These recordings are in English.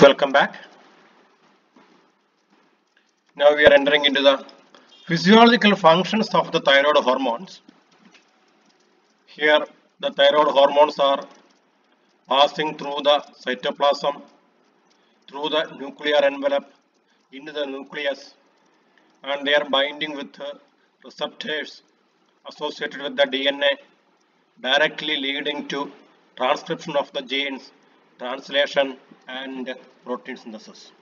Welcome back. Now we are entering into the physiological functions of the thyroid hormones. Here the thyroid hormones are passing through the cytoplasm, through the nuclear envelope, into the nucleus, and they are binding with receptors associated with the DNA, directly leading to transcription of the genes, translation, and protein synthesis.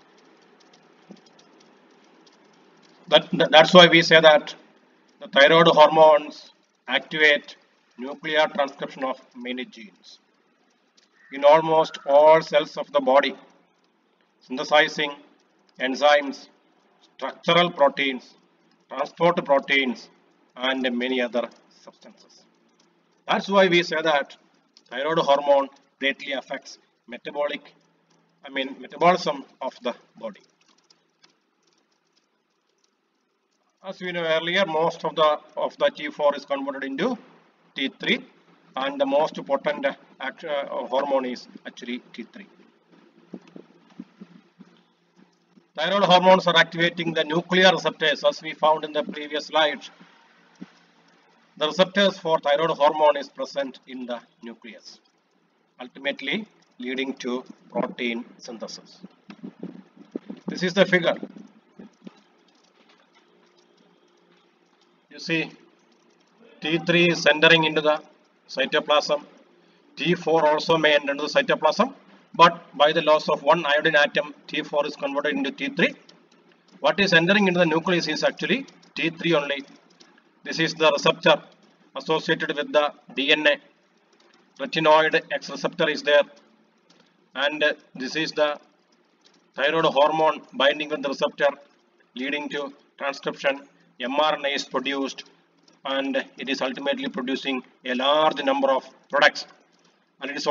That's why we say that the thyroid hormones activate nuclear transcription of many genes in almost all cells of the body, synthesizing enzymes, structural proteins, transport proteins, and many other substances. That's why we say that thyroid hormone greatly affects metabolism of the body. As we know earlier, most of the T4 is converted into T3, and the most potent hormone is actually T3. Thyroid hormones are activating the nuclear receptors, as we found in the previous slide. The receptors for thyroid hormone is present in the nucleus, ultimately leading to protein synthesis. This is the figure. You see, T3 is entering into the cytoplasm. T4 also may enter into the cytoplasm, but by the loss of one iodine atom, T4 is converted into T3. What is entering into the nucleus is actually T3 only. This is the receptor associated with the DNA. Retinoid X receptor is there, and this is the thyroid hormone binding with the receptor, leading to transcription. mRNA is produced, and it is ultimately producing a large number of products, and it's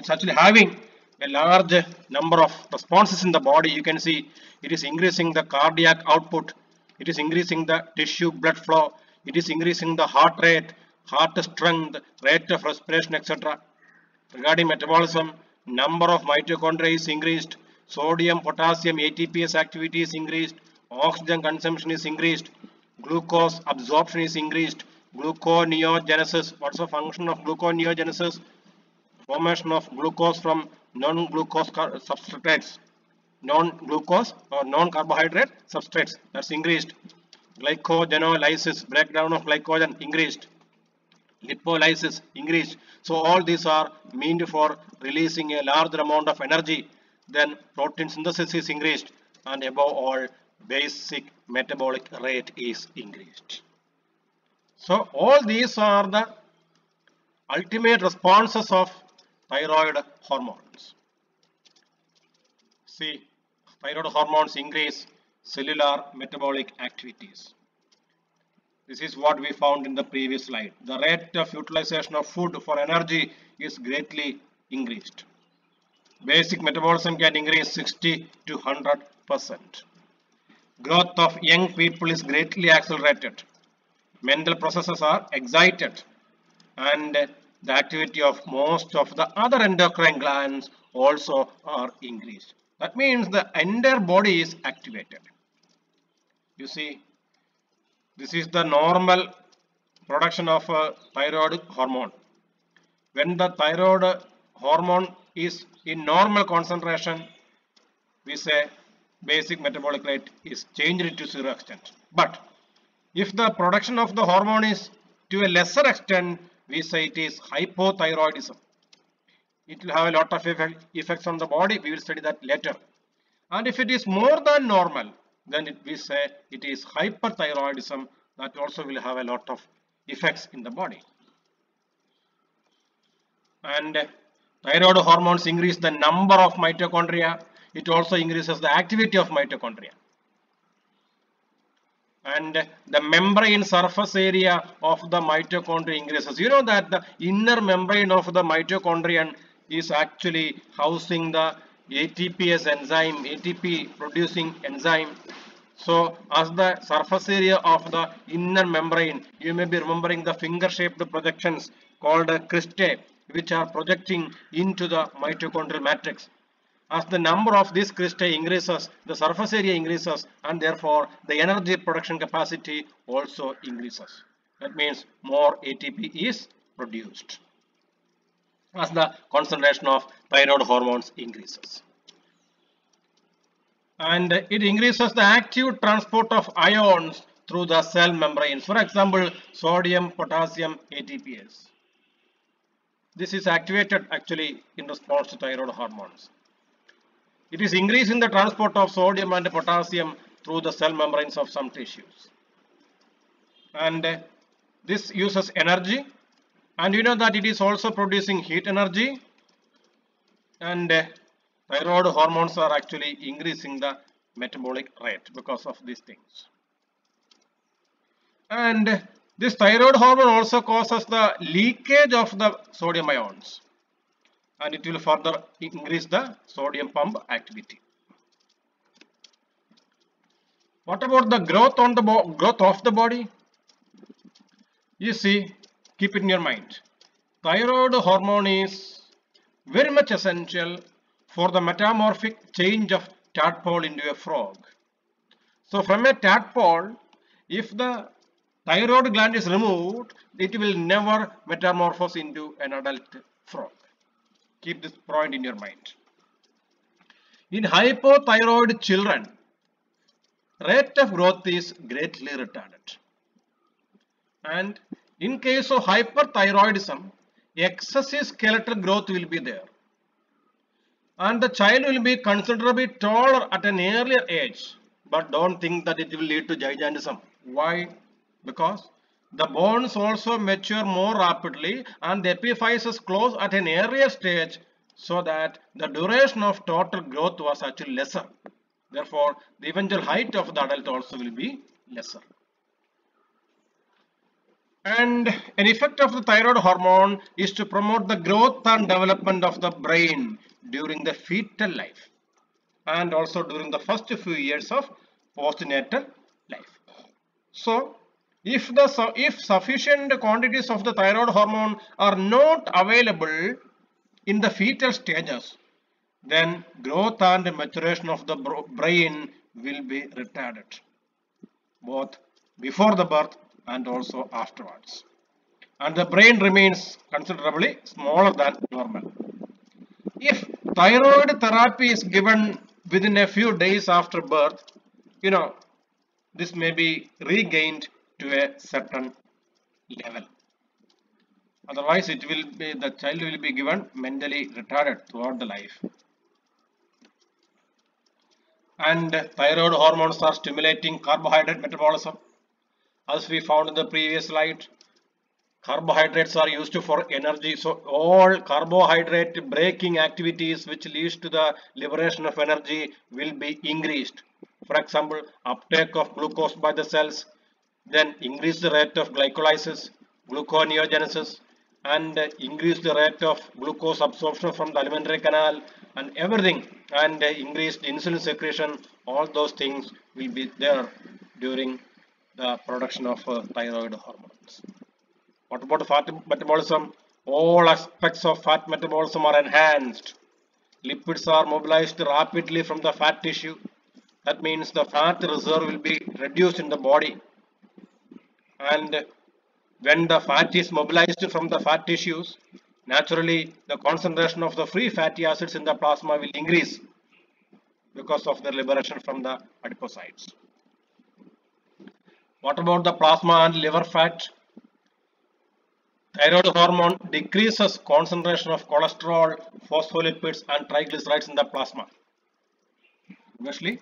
actually having a large number of responses in the body. You can see it is increasing the cardiac output, it is increasing the tissue blood flow, it is increasing the heart rate, heart strength, rate of respiration, etc. Regarding metabolism, number of mitochondria is increased, sodium, potassium, ATPase activity is increased, oxygen consumption is increased, glucose absorption is increased, gluconeogenesis. What's the function of gluconeogenesis? Formation of glucose from non-glucose substrates, non-glucose or non-carbohydrate substrates, that's increased. Glycogenolysis, breakdown of glycogen, increased. Lipolysis, increased. So all these are meant for releasing a large amount of energy. Then protein synthesis is increased, and above all, basic metabolic rate is increased. So all these are the ultimate responses of thyroid hormones. See, thyroid hormones increase cellular metabolic activities. This is what we found in the previous slide. The rate of utilization of food for energy is greatly increased. Basic metabolism can increase 60 to 100%. Growth of young people is greatly accelerated. Mental processes are excited, and the activity of most of the other endocrine glands also are increased. That means the entire body is activated. You see, this is the normal production of a thyroid hormone. When the thyroid hormone is in normal concentration, we say basic metabolic rate is changed to 0 extent. But if the production of the hormone is to a lesser extent, we say it is hypothyroidism. It will have a lot of effects on the body. We will study that later. And if it is more than normal, then we say it is hyperthyroidism. That also will have a lot of effects in the body. And thyroid hormones increase the number of mitochondria. It also increases the activity of mitochondria. And the membrane surface area of the mitochondria increases. You know that the inner membrane of the mitochondrion is actually housing the ATPase enzyme, ATP producing enzyme. So as the surface area of the inner membrane, you may be remembering the finger shaped projections called cristae, which are projecting into the mitochondrial matrix. As the number of this crystal increases, the surface area increases, and therefore the energy production capacity also increases. That means more ATP is produced as the concentration of thyroid hormones increases. And it increases the active transport of ions through the cell membranes. For example, sodium, potassium, ATPase. This is activated actually in response to thyroid hormones. It is increasing the transport of sodium and potassium through the cell membranes of some tissues. And this uses energy, and you know that it is also producing heat energy, and thyroid hormones are actually increasing the metabolic rate because of these things. And this thyroid hormone also causes the leakage of the sodium ions, and it will further increase the sodium pump activity. What about the growth on the growth of the body? You see, keep it in your mind. Thyroid hormone is very much essential for the metamorphic change of tadpole into a frog. So from a tadpole, if the thyroid gland is removed, it will never metamorphose into an adult frog. Keep this point in your mind. In hypothyroid children, rate of growth is greatly retarded. And in case of hyperthyroidism, excessive skeletal growth will be there. And the child will be considerably taller at an earlier age. But don't think that it will lead to gigantism. Why? Because the bones also mature more rapidly and the epiphysis close at an earlier stage, so that the duration of total growth was actually lesser. Therefore, the eventual height of the adult also will be lesser. And an effect of the thyroid hormone is to promote the growth and development of the brain during the fetal life and also during the first few years of postnatal life. So, if sufficient quantities of the thyroid hormone are not available in the fetal stages, then growth and maturation of the brain will be retarded, both before the birth and also afterwards. And the brain remains considerably smaller than normal. If thyroid therapy is given within a few days after birth, this may be regained to a certain level. Otherwise, the child will be given mentally retarded throughout the life. And thyroid hormones are stimulating carbohydrate metabolism. As we found in the previous slide, carbohydrates are used for energy. So all carbohydrate breaking activities which leads to the liberation of energy will be increased. For example, uptake of glucose by the cells, then increase the rate of glycolysis, gluconeogenesis, and increase the rate of glucose absorption from the alimentary canal and everything, and increased insulin secretion. All those things will be there during the production of thyroid hormones. What about fat metabolism? All aspects of fat metabolism are enhanced. Lipids are mobilized rapidly from the fat tissue. That means the fat reserve will be reduced in the body. And when the fat is mobilized from the fat tissues, naturally the concentration of the free fatty acids in the plasma will increase because of the liberation from the adipocytes. What about the plasma and liver fat? Thyroid hormone decreases concentration of cholesterol, phospholipids and triglycerides in the plasma. Obviously,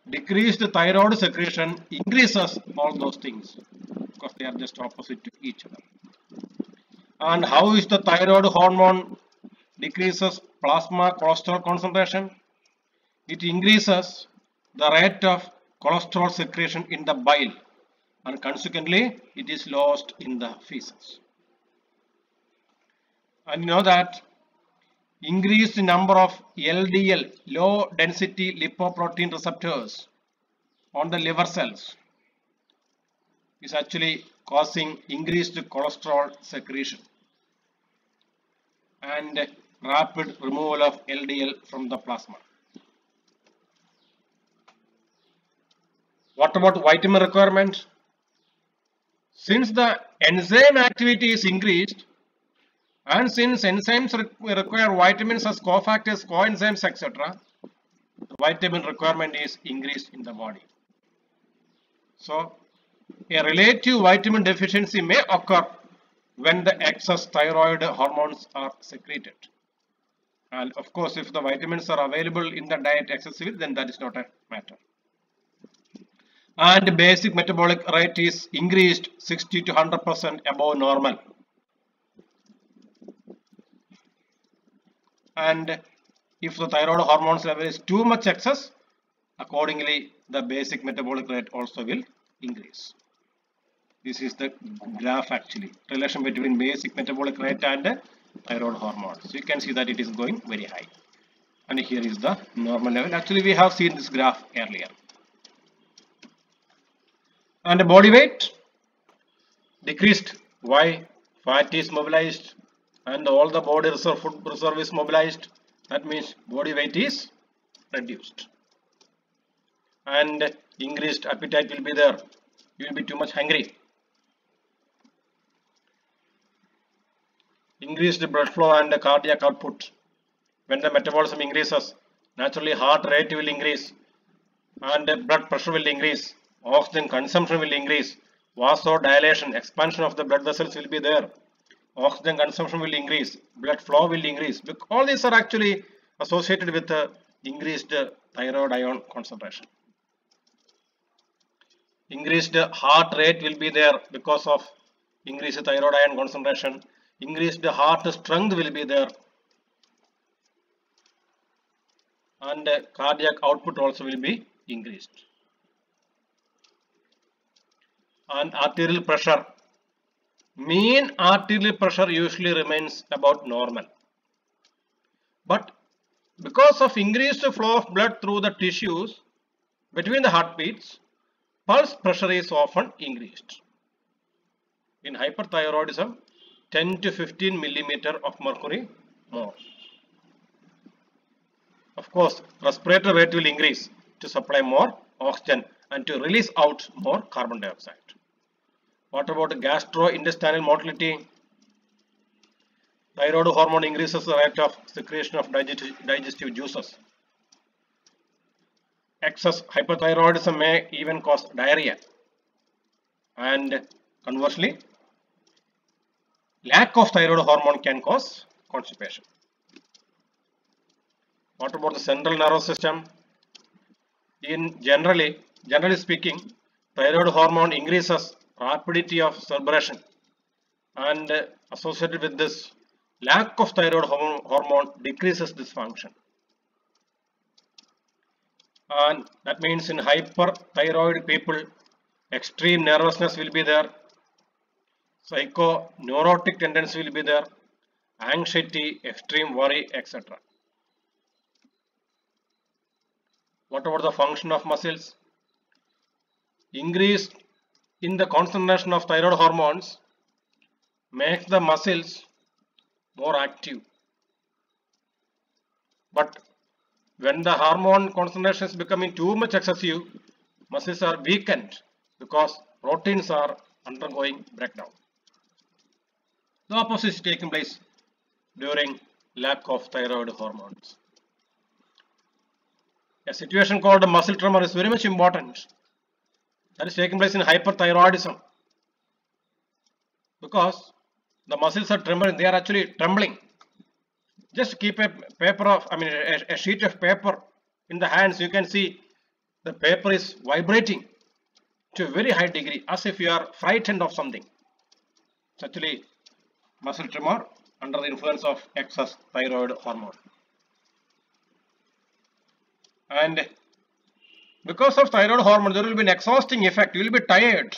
decreased thyroid secretion increases all those things because they are just opposite to each other. And how is the thyroid hormone decreases plasma cholesterol concentration? It increases the rate of cholesterol secretion in the bile, and consequently it is lost in the feces. And you know that increased number of LDL, low density lipoprotein receptors on the liver cells is actually causing increased cholesterol secretion. And rapid removal of LDL from the plasma. What about vitamin requirement? Since the enzyme activity is increased, and since enzymes require vitamins as cofactors, coenzymes, etc., the vitamin requirement is increased in the body. So, a relative vitamin deficiency may occur when the excess thyroid hormones are secreted. And of course, if the vitamins are available in the diet excessively, then that is not a matter. And basic metabolic rate is increased 60 to 100% above normal. And if the thyroid hormones level is too much excess, accordingly the basic metabolic rate also will increase. This is the graph actually, relation between basic metabolic rate and thyroid hormone. So you can see that it is going very high. And here is the normal level. Actually we have seen this graph earlier. And the body weight decreased. Why? Fat is mobilized and all the body reserve, food reserve is mobilized. That means body weight is reduced. And increased appetite will be there. You will be too much hungry. Increased blood flow and cardiac output. When the metabolism increases, naturally heart rate will increase and blood pressure will increase. Oxygen consumption will increase. Vasodilation, expansion of the blood vessels will be there. Oxygen consumption will increase. Blood flow will increase. All these are actually associated with increased thyroid ion concentration. Increased heart rate will be there because of increased thyroid ion concentration. Increased heart strength will be there. And cardiac output also will be increased. And arterial pressure. Mean arterial pressure usually remains about normal. But because of increased flow of blood through the tissues between the heartbeats, pulse pressure is often increased. In hyperthyroidism, 10 to 15 millimeter of mercury more. Of course, respiratory rate will increase to supply more oxygen and to release out more carbon dioxide. What about gastrointestinal motility? Thyroid hormone increases the rate of secretion of digestive juices. Excess hyperthyroidism may even cause diarrhea. And conversely, lack of thyroid hormone can cause constipation. What about the central nervous system? Generally speaking, thyroid hormone increases rapidity of celebration, and associated with this, lack of thyroid hormone decreases this function. And that means in hyperthyroid people, extreme nervousness will be there, psychoneurotic tendency will be there, anxiety, extreme worry, etc. What about the function of muscles? Increase in the concentration of thyroid hormones makes the muscles more active. But when the hormone concentration is becoming too much excessive, muscles are weakened because proteins are undergoing breakdown. The opposite is taking place during lack of thyroid hormones. A situation called muscle tremor is very much important. That is taking place in hyperthyroidism, because the muscles are trembling. They are actually trembling. Just keep a sheet of paper in the hands. You can see the paper is vibrating to a very high degree, as if you are frightened of something. It's actually muscle tremor under the influence of excess thyroid hormone. And because of thyroid hormone, there will be an exhausting effect. You will be tired.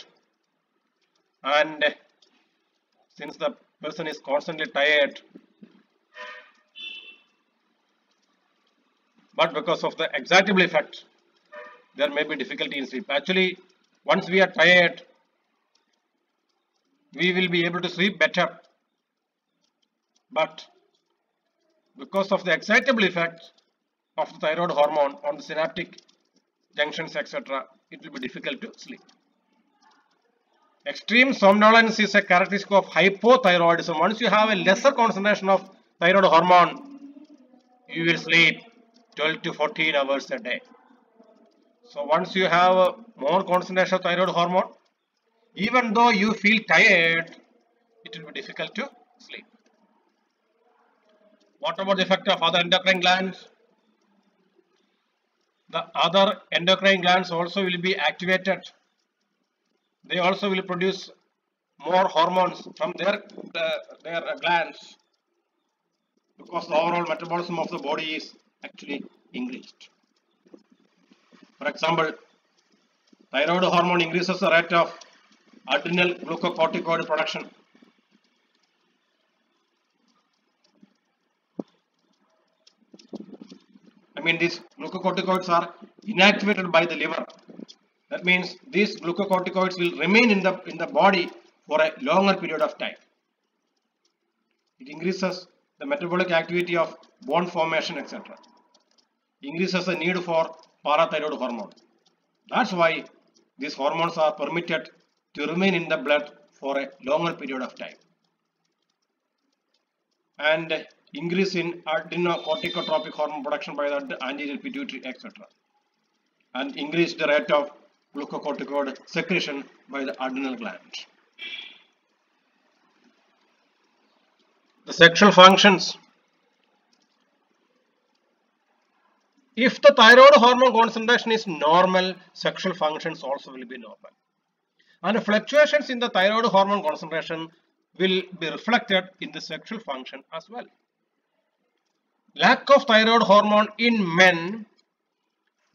And since the person is constantly tired, but because of the excitable effect, there may be difficulty in sleep. Actually, once we are tired, we will be able to sleep better. But because of the excitable effect of the thyroid hormone on the synaptic junctions, etc., it will be difficult to sleep. Extreme somnolence is a characteristic of hypothyroidism. Once you have a lesser concentration of thyroid hormone, you will sleep 12 to 14 hours a day. So once you have a more concentration of thyroid hormone, even though you feel tired, it will be difficult to sleep. What about the effect of other endocrine glands? The other endocrine glands also will be activated. They also will produce more hormones from their glands, because the overall metabolism of the body is actually increased. For example, thyroid hormone increases the rate of adrenal glucocorticoid production. I mean, these glucocorticoids are inactivated by the liver. That means these glucocorticoids will remain in the body for a longer period of time. It increases the metabolic activity of bone formation, etc. Increases the need for parathyroid hormone. That's why these hormones are permitted to remain in the blood for a longer period of time. And increase in adrenocorticotropic hormone production by the anterior pituitary, etc. And increase the rate of glucocorticoid secretion by the adrenal gland. The sexual functions. If the thyroid hormone concentration is normal, sexual functions also will be normal. And fluctuations in the thyroid hormone concentration will be reflected in the sexual function as well. Lack of thyroid hormone in men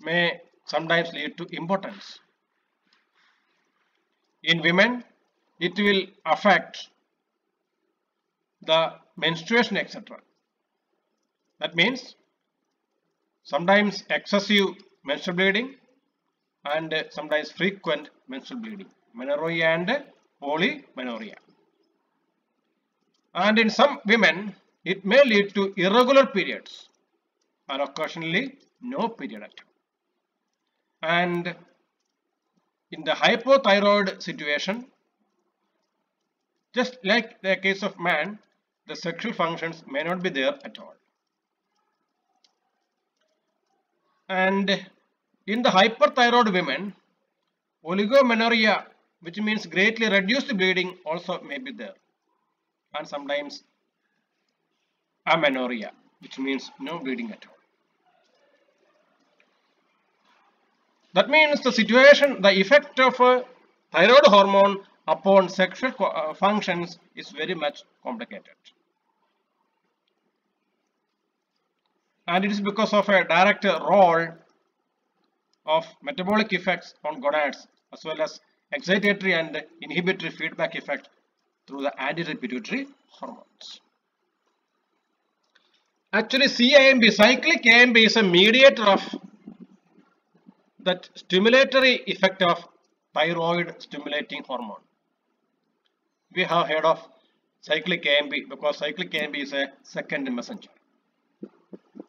may sometimes lead to impotence. In women, it will affect the menstruation, etc. That means sometimes excessive menstrual bleeding and sometimes frequent menstrual bleeding, menorrhea and polymenorrhea. And in some women, it may lead to irregular periods and occasionally no period at all. And in the hypothyroid situation, just like the case of man, the sexual functions may not be there at all. And in the hyperthyroid women, oligomenorrhea, which means greatly reduced bleeding, also may be there. And sometimes amenorrhea, which means no bleeding at all. That means the situation, the effect of thyroid hormone upon sexual functions is very much complicated. And it is because of a direct role of metabolic effects on gonads as well as excitatory and inhibitory feedback effect through the anterior pituitary hormones. Actually, CAMB, cyclic AMB, is a mediator of that stimulatory effect of thyroid stimulating hormone. We have heard of cyclic AMB because cyclic AMB is a second messenger.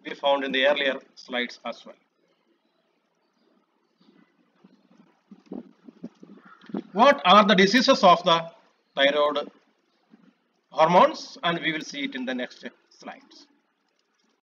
We found in the earlier slides as well. What are the diseases of the thyroid hormones? And we will see it in the next slides.